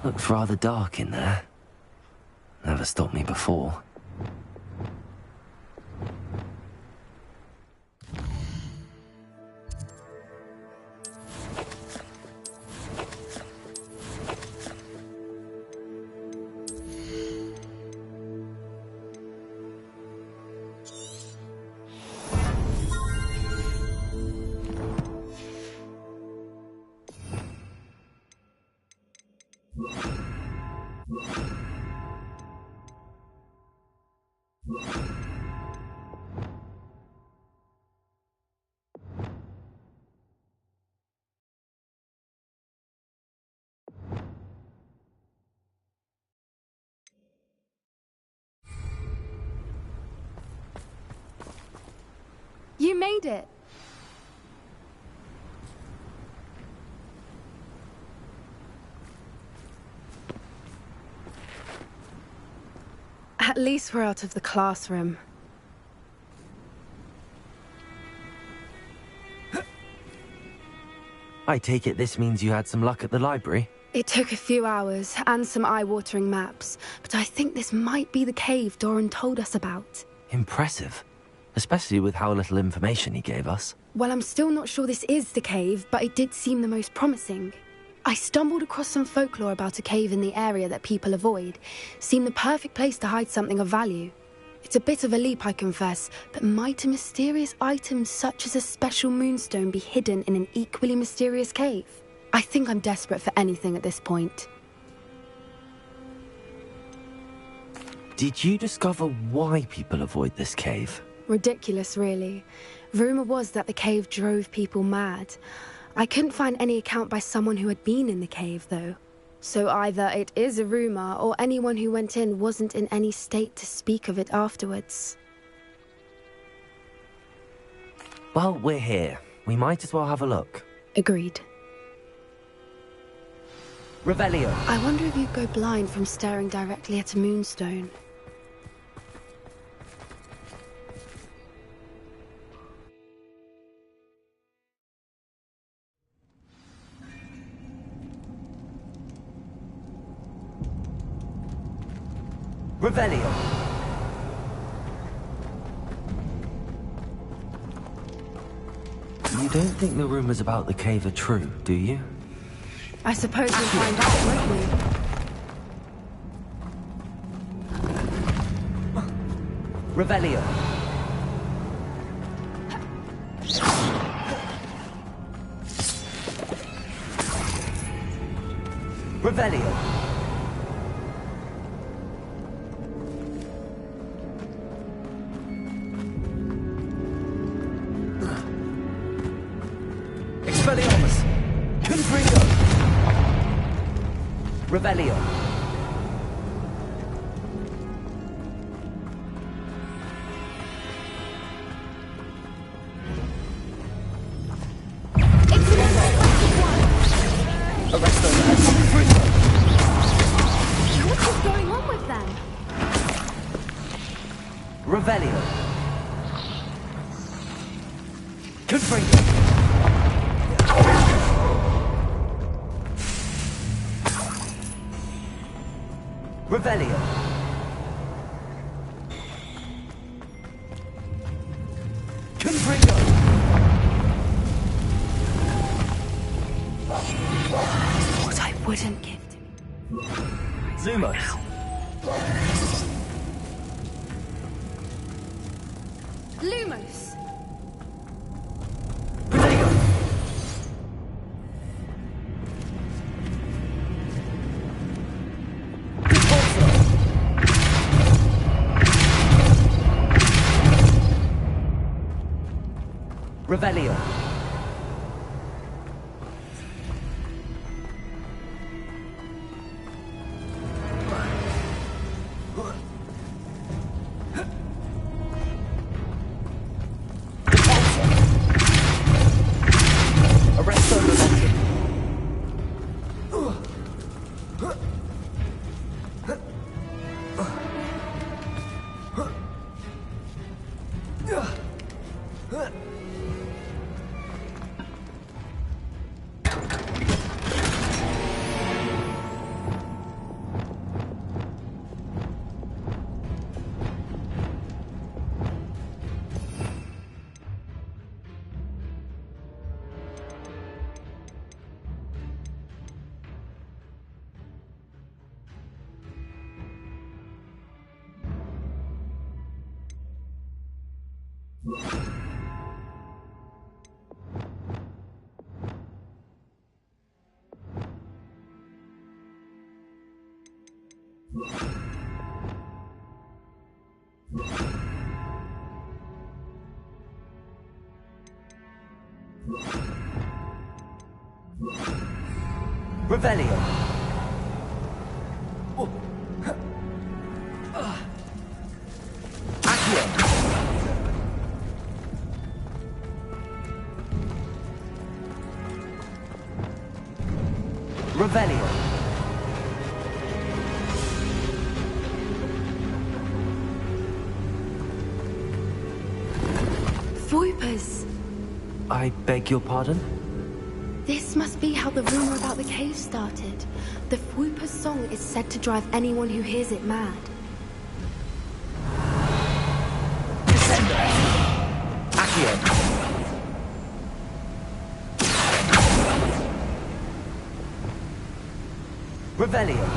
Looks rather dark in there. Never stopped me before. You made it! At least we're out of the classroom. I take it this means you had some luck at the library? It took a few hours and some eye-watering maps, but I think this might be the cave Doran told us about. Impressive. Especially with how little information he gave us. Well, I'm still not sure this is the cave, but it did seem the most promising. I stumbled across some folklore about a cave in the area that people avoid. Seemed the perfect place to hide something of value. It's a bit of a leap, I confess, but might a mysterious item such as a special moonstone be hidden in an equally mysterious cave? I think I'm desperate for anything at this point. Did you discover why people avoid this cave? Ridiculous, really. Rumor was that the cave drove people mad. I couldn't find any account by someone who had been in the cave, though. So either it is a rumor, or anyone who went in wasn't in any state to speak of it afterwards. Well, we're here. We might as well have a look. Agreed. Revelio. I wonder if you'd go blind from staring directly at a moonstone. Revelio. You don't think the rumors about the cave are true, do you? I suppose we'll find out, won't we? Revelio. Revelio. Expelliarmus! Confringo! Revelio! Arresto! Confringo! What is going on with them? Revelio! Confringo! Revelio. Confringo. What I wouldn't give to me. Lumos. Lumos! Protego. Revelio. Arresto momentum. Revelio. Accio. Revelio. Voipers! I beg your pardon? This must be how the rumor about the cave started. The Fwooper's song is said to drive anyone who hears it mad. Descender. Accio. Revelio.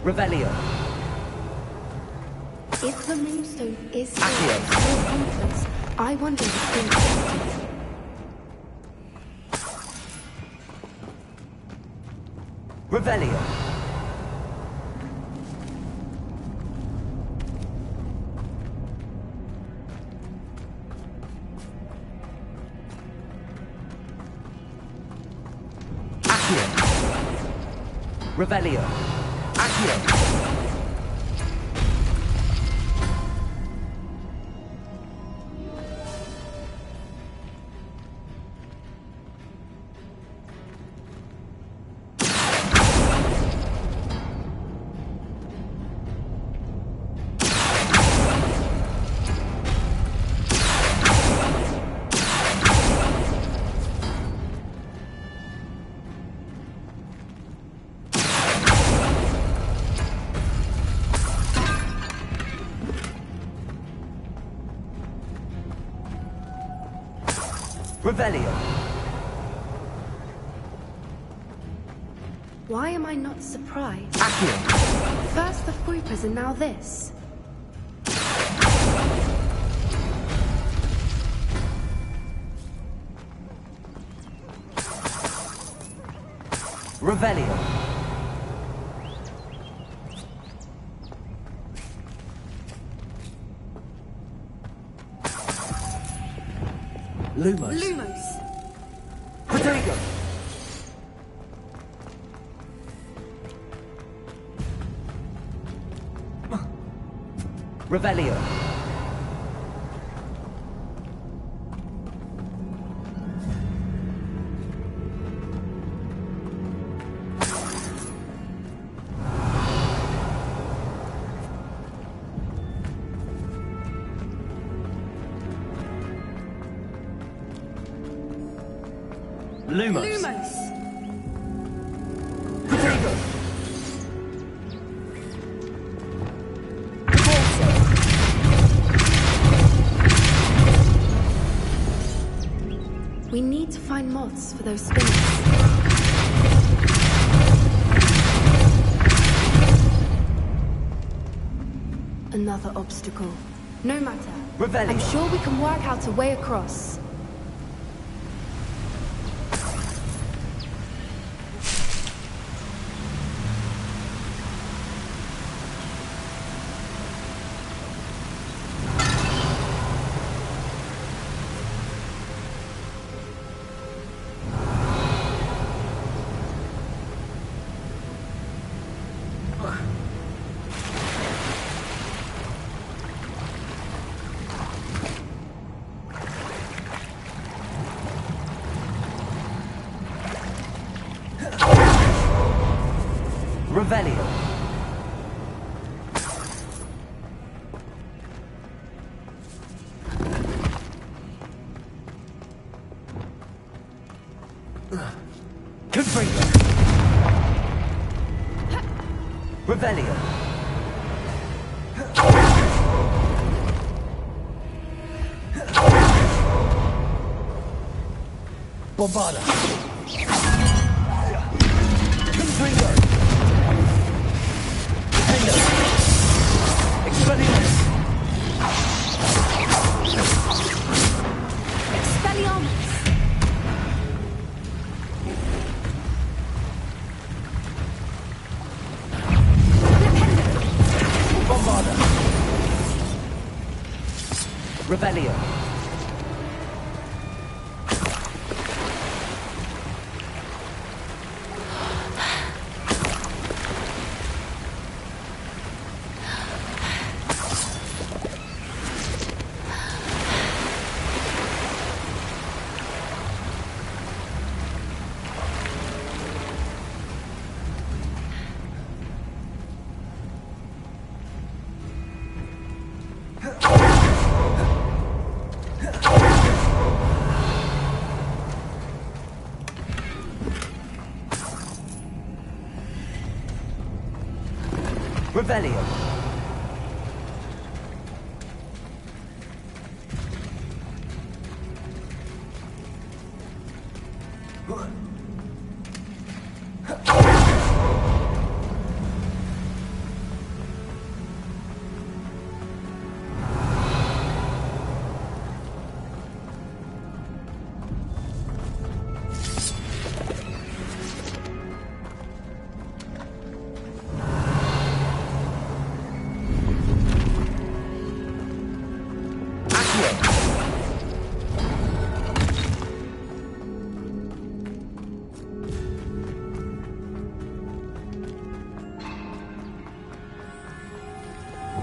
Revelio. If the moonstone is Accio. Fwooper's, I wonder if it's been tested. Revelio. Accio. Revelio. Accio. Revelio. Why am I not surprised? Accio. First the Fwoopers and now this. Revelio. Lumos. Lumos! Protego. Revelio. Lumos. Lumos! Protego. We need to find moths for those spinners. Another obstacle. No matter. Revelio. I'm sure we can work out a way across. Revelio. Confringo. Revelio. Bombarda. Confringo. Hendo. Expelliarmus. Expelliarmus! Bombarda. Rebellion. Rebellion.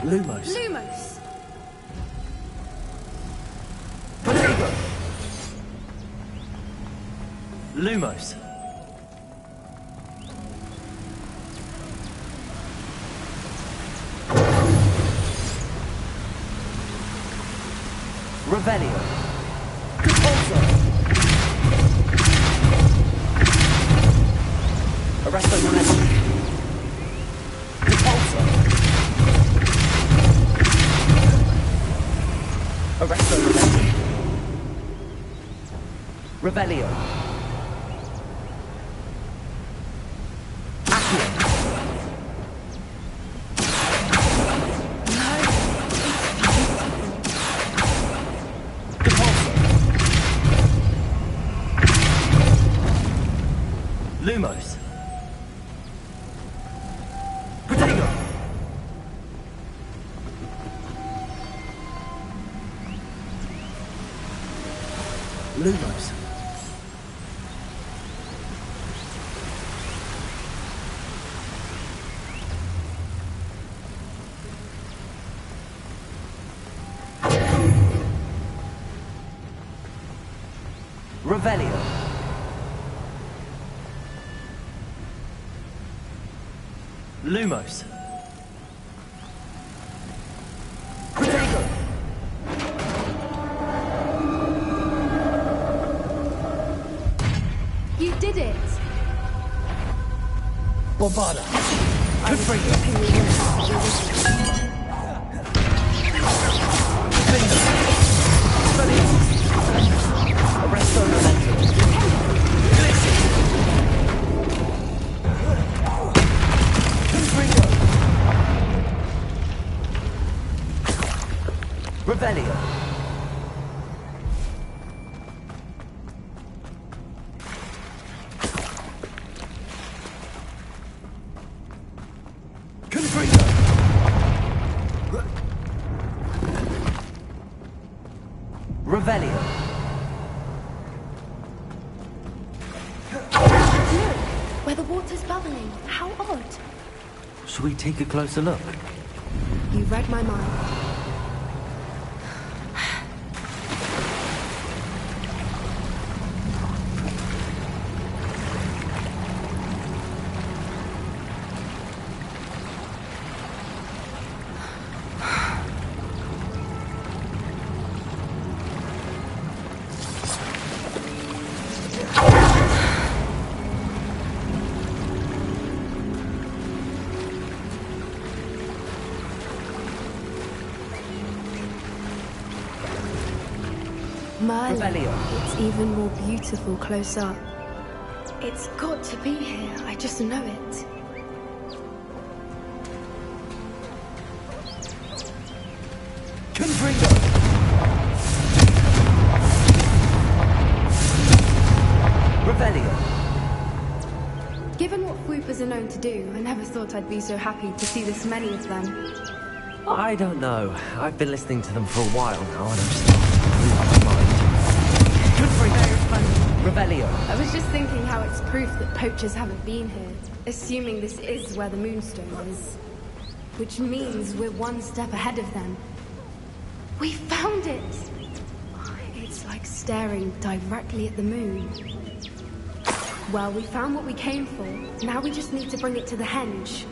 Lumos. Lumos! Protego. Lumos. Revelio. Repulsor. Arresto Momentum. Repulsor. Arresto Momentum. Revelio. Accio. Lumos. Protego. Lumos. Revelio. Lumos. Protego. You did it! Bombarda. Confringo. Arresto Momentum. Glitzy. Confringo. Revelio. Confringo. Revelio. Look! Where the water's bubbling. How odd. Shall we take a closer look? You read my mind. Merlin. Revelio. It's even more beautiful close up. It's got to be here. I just know it. Revelio. Given what Swoopers are known to do, I never thought I'd be so happy to see this many of them. I don't know. I've been listening to them for a while now, and I'm starting to lose my mind. Good for Very funny. Revelio. I was just thinking how it's proof that poachers haven't been here, assuming this is where the Moonstone is. Which means we're one step ahead of them. We found it! It's like staring directly at the moon. Well, we found what we came for. Now we just need to bring it to the henge.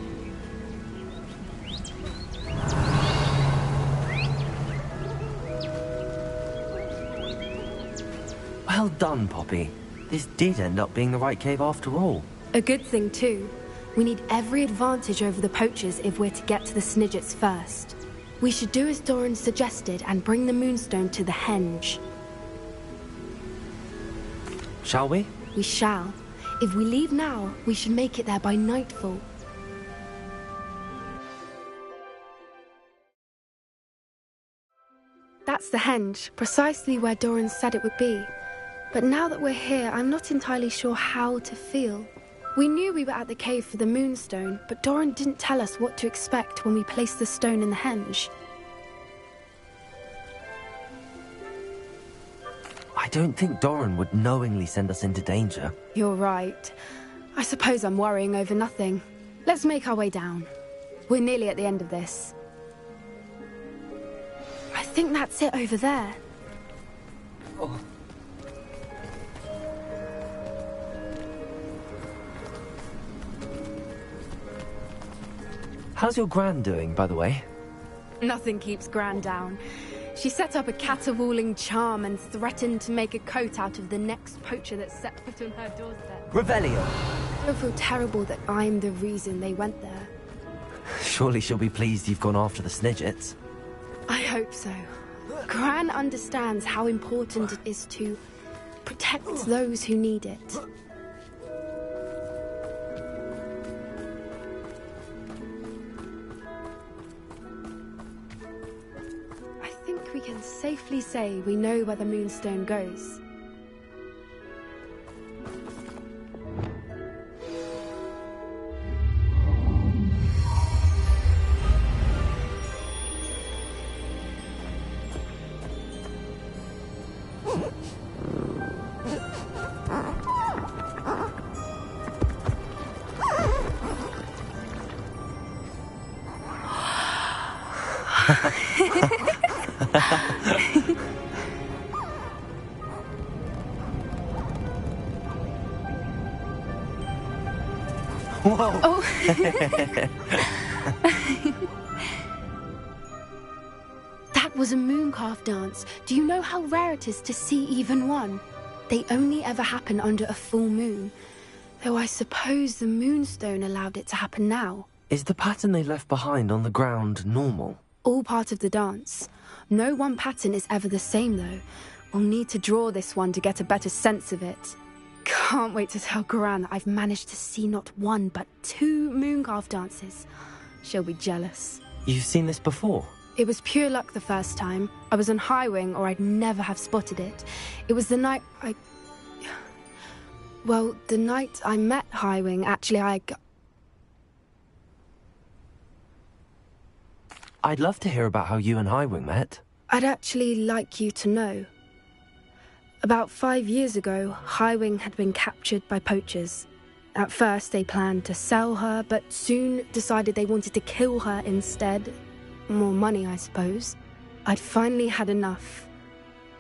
Well done, Poppy. This did end up being the right cave after all. A good thing, too. We need every advantage over the poachers if we're to get to the Snidgets first. We should do as Doran suggested and bring the Moonstone to the henge. Shall we? We shall. If we leave now, we should make it there by nightfall. That's the henge, precisely where Doran said it would be. But now that we're here, I'm not entirely sure how to feel. We knew we were at the cave for the Moonstone, but Doran didn't tell us what to expect when we placed the stone in the henge. I don't think Doran would knowingly send us into danger. You're right. I suppose I'm worrying over nothing. Let's make our way down. We're nearly at the end of this. I think that's it over there. Oh. How's your Gran doing, by the way? Nothing keeps Gran down. She set up a caterwauling charm and threatened to make a coat out of the next poacher that set foot on her doorstep. Revelio. I feel terrible that I'm the reason they went there. Surely she'll be pleased you've gone after the Snidgets. I hope so. Gran understands how important it is to protect those who need it. I think we can safely say we know where the Moonstone goes. Whoa! Oh! That was a mooncalf dance. Do you know how rare it is to see even one? They only ever happen under a full moon. Though I suppose the Moonstone allowed it to happen now. Is the pattern they left behind on the ground normal? All part of the dance. No one pattern is ever the same, though. We'll need to draw this one to get a better sense of it. Can't wait to tell Gran that I've managed to see not one, but 2 mooncalf dances. She'll be jealous. You've seen this before? It was pure luck the first time. I was on Highwing, or I'd never have spotted it. It was the night Well, the night I met Highwing, actually, I'd love to hear about how you and Highwing met. I'd actually like you to know. About 5 years ago, Highwing had been captured by poachers. At first, they planned to sell her, but soon decided they wanted to kill her instead. More money, I suppose. I'd finally had enough.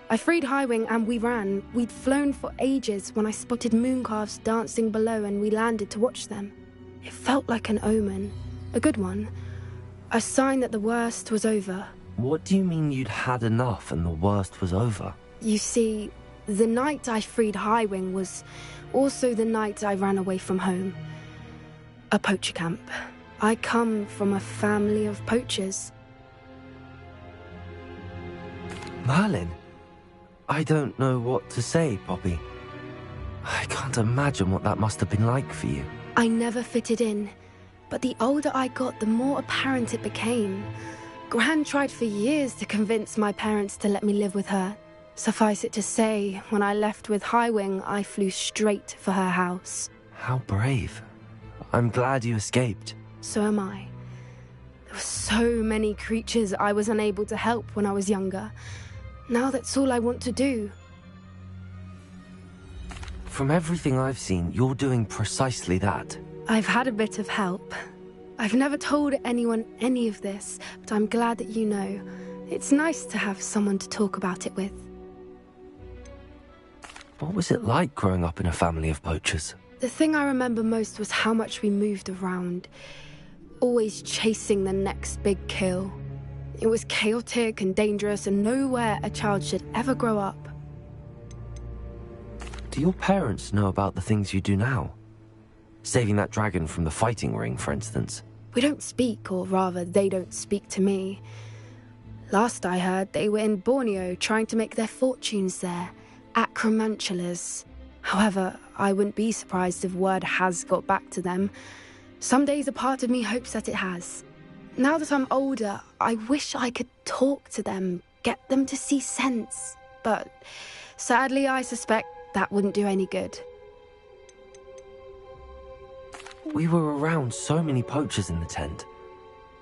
I freed Highwing and we ran. We'd flown for ages when I spotted mooncalves dancing below and we landed to watch them. It felt like an omen. A good one. A sign that the worst was over. What do you mean you'd had enough and the worst was over? You see, the night I freed Highwing was also the night I ran away from home. A poacher camp. I come from a family of poachers. Merlin? I don't know what to say, Poppy. I can't imagine what that must have been like for you. I never fitted in, but the older I got, the more apparent it became. Gran tried for years to convince my parents to let me live with her. Suffice it to say, when I left with Highwing, I flew straight for her house. How brave. I'm glad you escaped. So am I. There were so many creatures I was unable to help when I was younger. Now that's all I want to do. From everything I've seen, you're doing precisely that. I've had a bit of help. I've never told anyone any of this, but I'm glad that you know. It's nice to have someone to talk about it with. What was it like growing up in a family of poachers? The thing I remember most was how much we moved around, always chasing the next big kill. It was chaotic and dangerous and nowhere a child should ever grow up. Do your parents know about the things you do now? Saving that dragon from the fighting ring, for instance. We don't speak, or rather, they don't speak to me. Last I heard, they were in Borneo trying to make their fortunes there. Acromantulas. However, I wouldn't be surprised if word has got back to them. Some days a part of me hopes that it has. Now that I'm older, I wish I could talk to them, get them to see sense. But sadly, I suspect that wouldn't do any good. We were around so many poachers in the tent.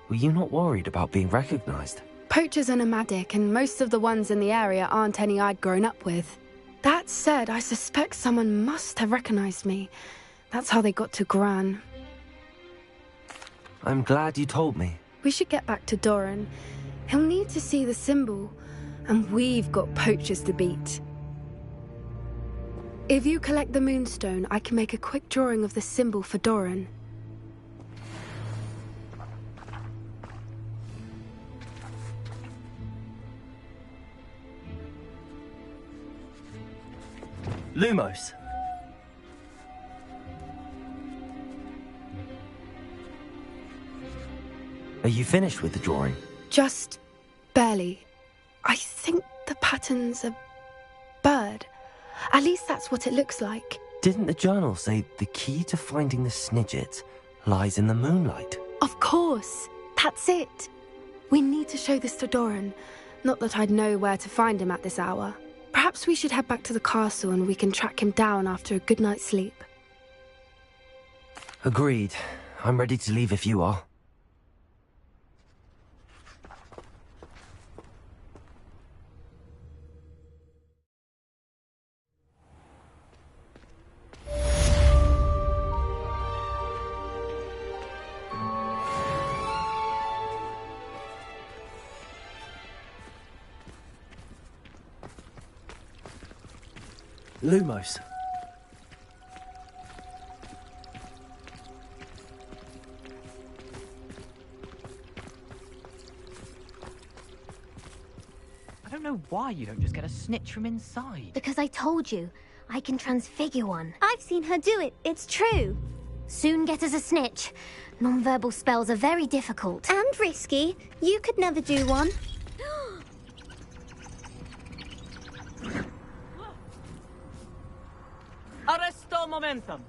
Were you not worried about being recognized? Poachers are nomadic, and most of the ones in the area aren't any I'd grown up with. That said, I suspect someone must have recognized me. That's how they got to Gran. I'm glad you told me. We should get back to Doran. He'll need to see the symbol, and we've got poachers to beat. If you collect the moonstone, I can make a quick drawing of the symbol for Doran. Lumos. Are you finished with the drawing? Just barely. I think the pattern's a bird. At least that's what it looks like. Didn't the journal say the key to finding the Snidget lies in the moonlight? Of course. That's it. We need to show this to Doran. Not that I'd know where to find him at this hour. Perhaps we should head back to the castle and we can track him down after a good night's sleep. Agreed. I'm ready to leave if you are. Lumos. I don't know why you don't just get a snitch from inside. Because I told you, I can transfigure one. I've seen her do it, it's true. Soon get us a snitch. Non-verbal spells are very difficult. And risky. You could never do one. Arresto momentum.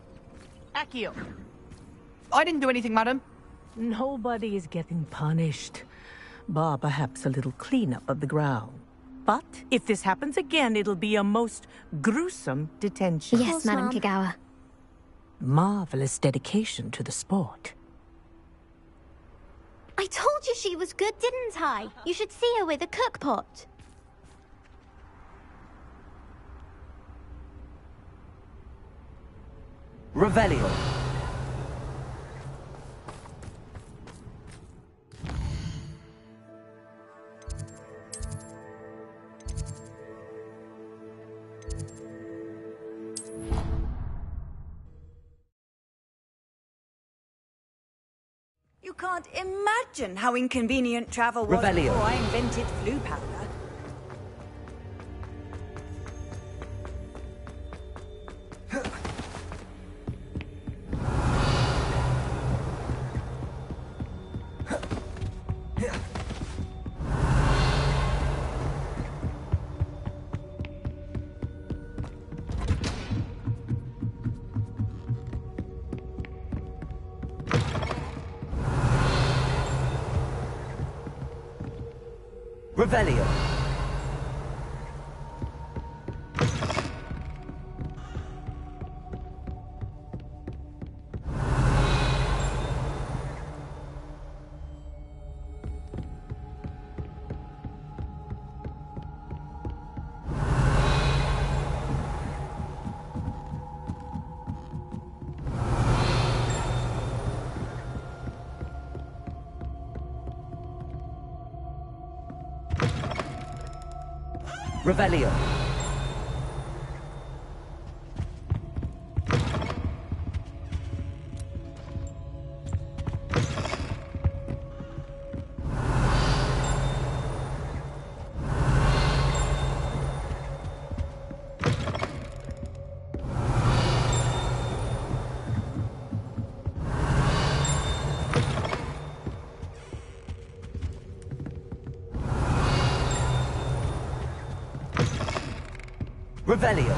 Accio. I didn't do anything, madam. Nobody is getting punished. Bar perhaps a little cleanup of the ground. But if this happens again, it'll be a most gruesome detention. Yes, Madam Kagawa. Marvelous dedication to the sport. I told you she was good, didn't I? You should see her with a cookpot. Revelio. You can't imagine how inconvenient travel was Revelio. before I invented flu powder. Revelio. Revelio. Revelio.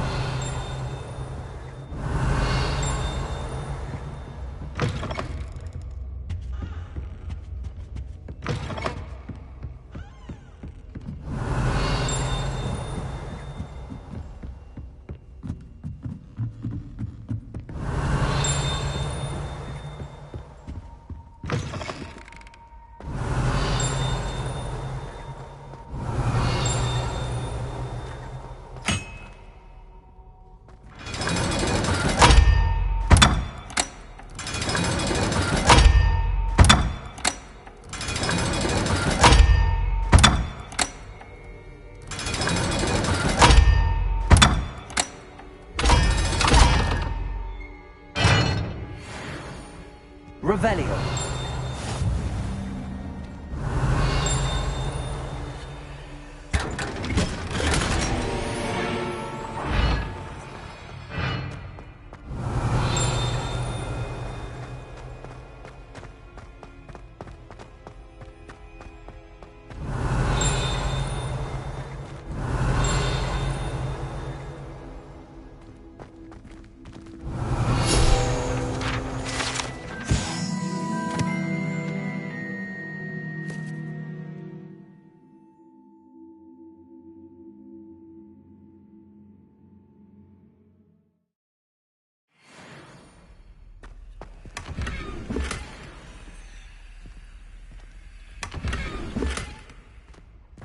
Revelio.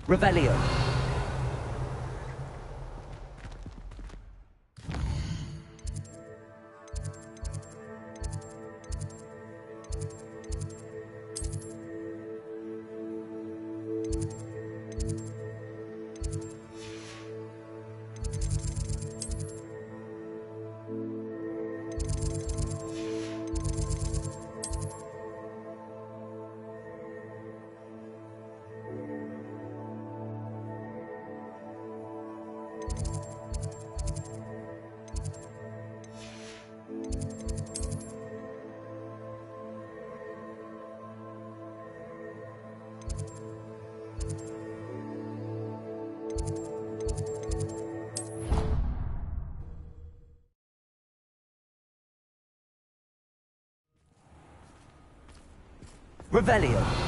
Revelio. Revelio.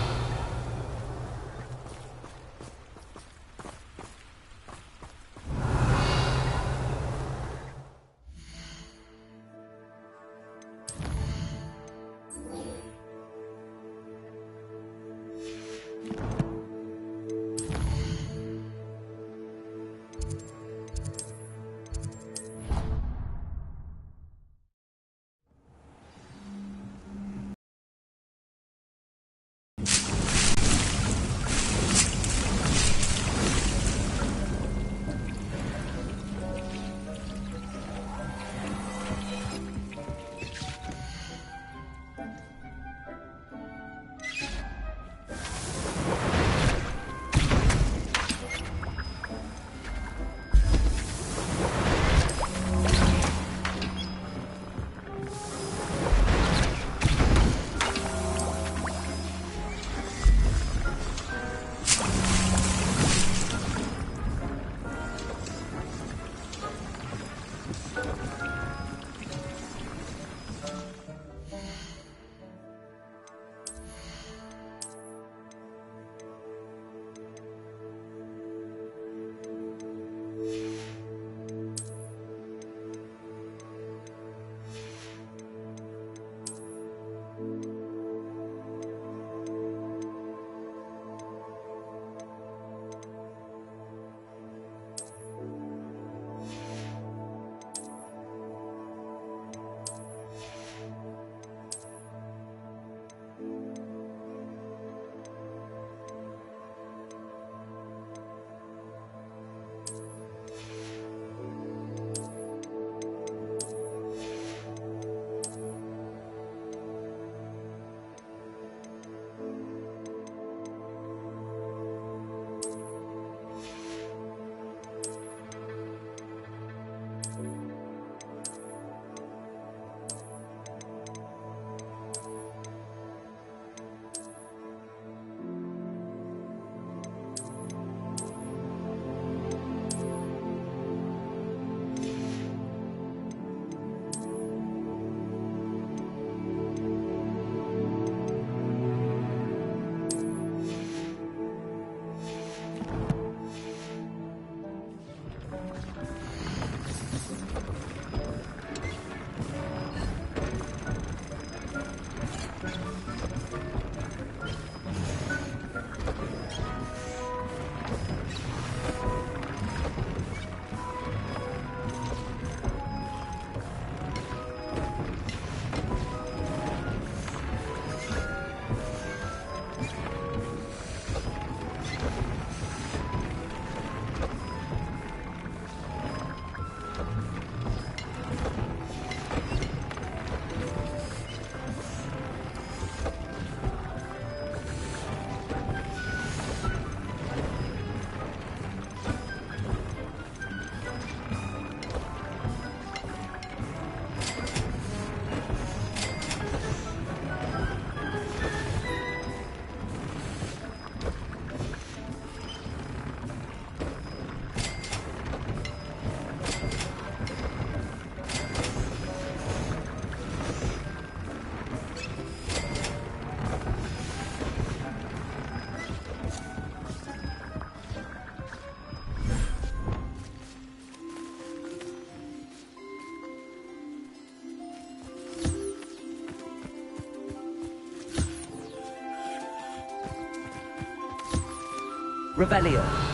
Revelio.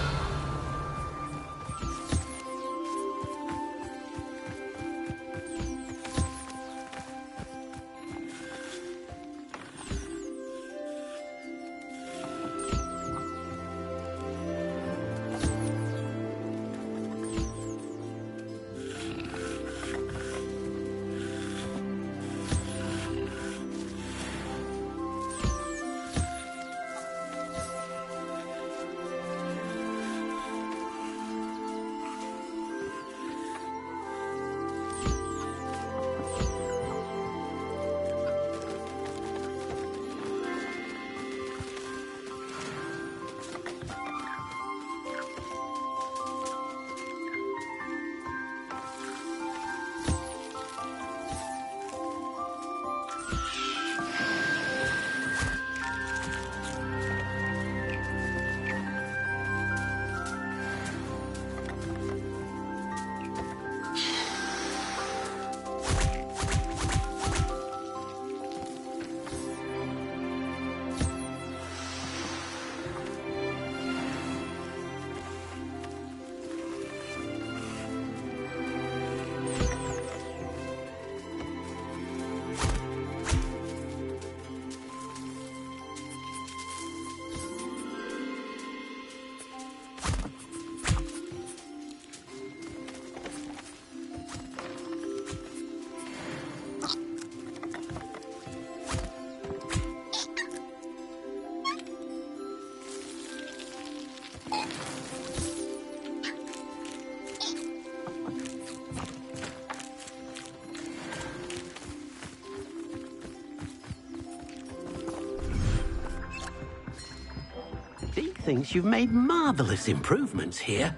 Dee thinks you've made marvelous improvements here.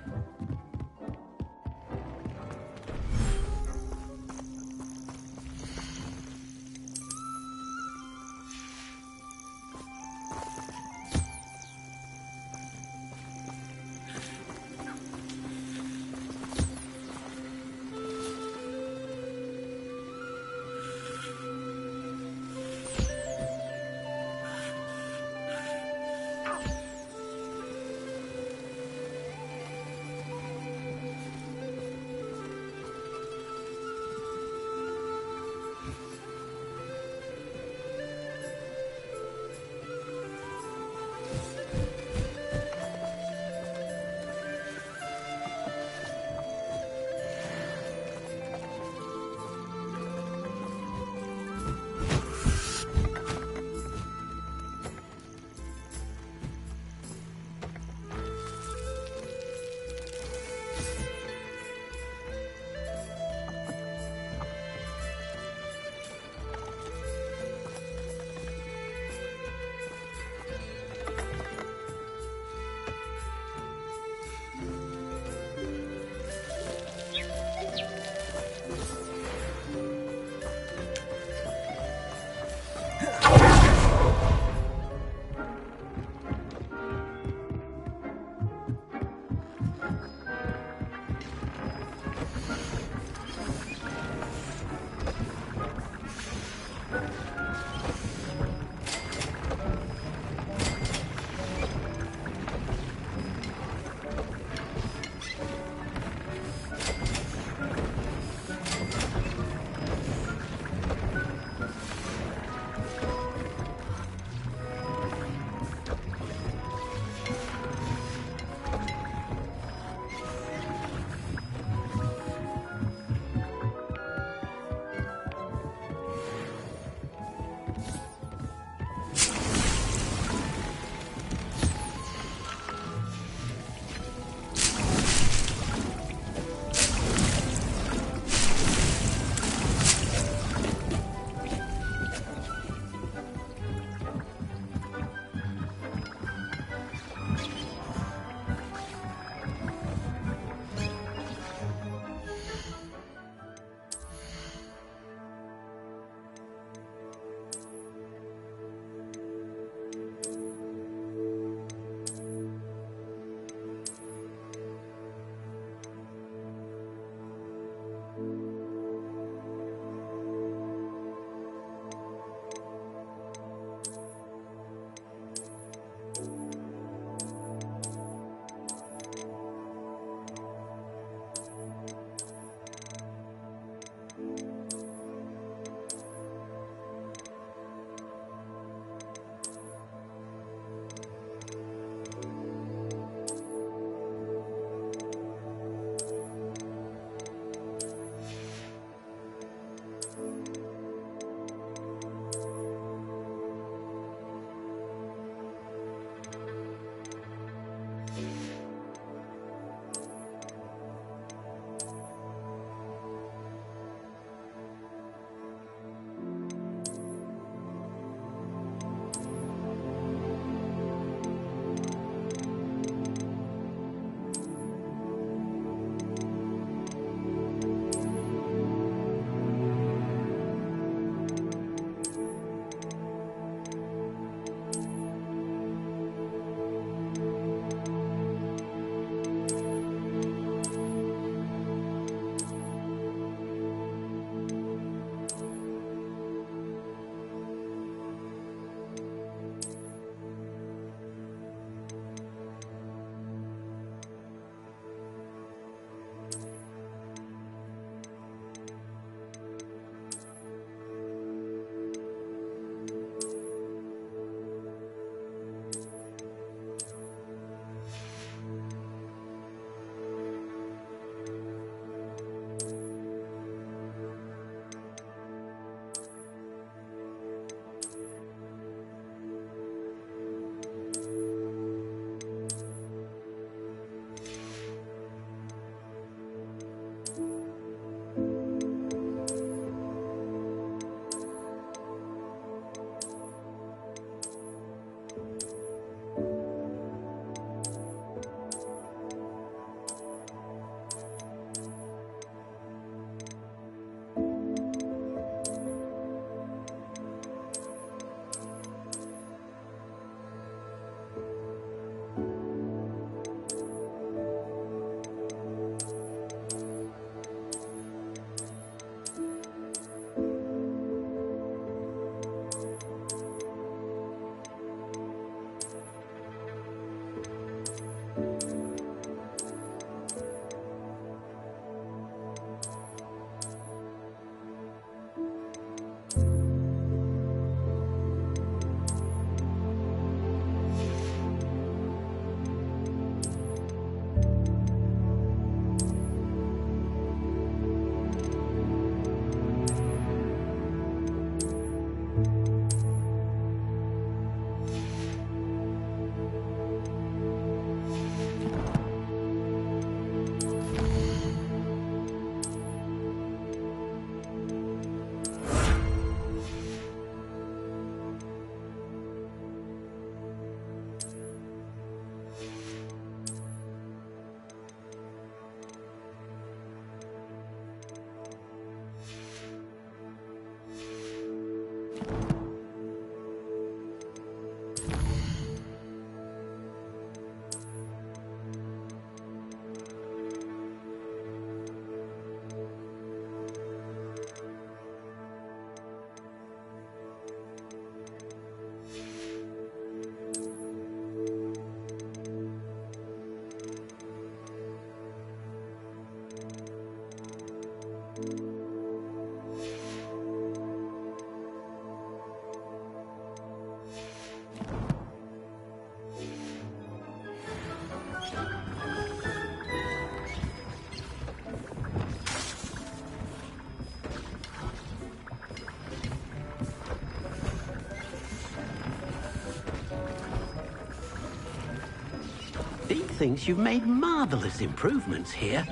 Dick thinks you've made marvelous improvements here.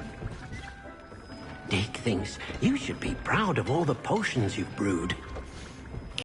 Dick thinks you should be proud of all the potions you've brewed.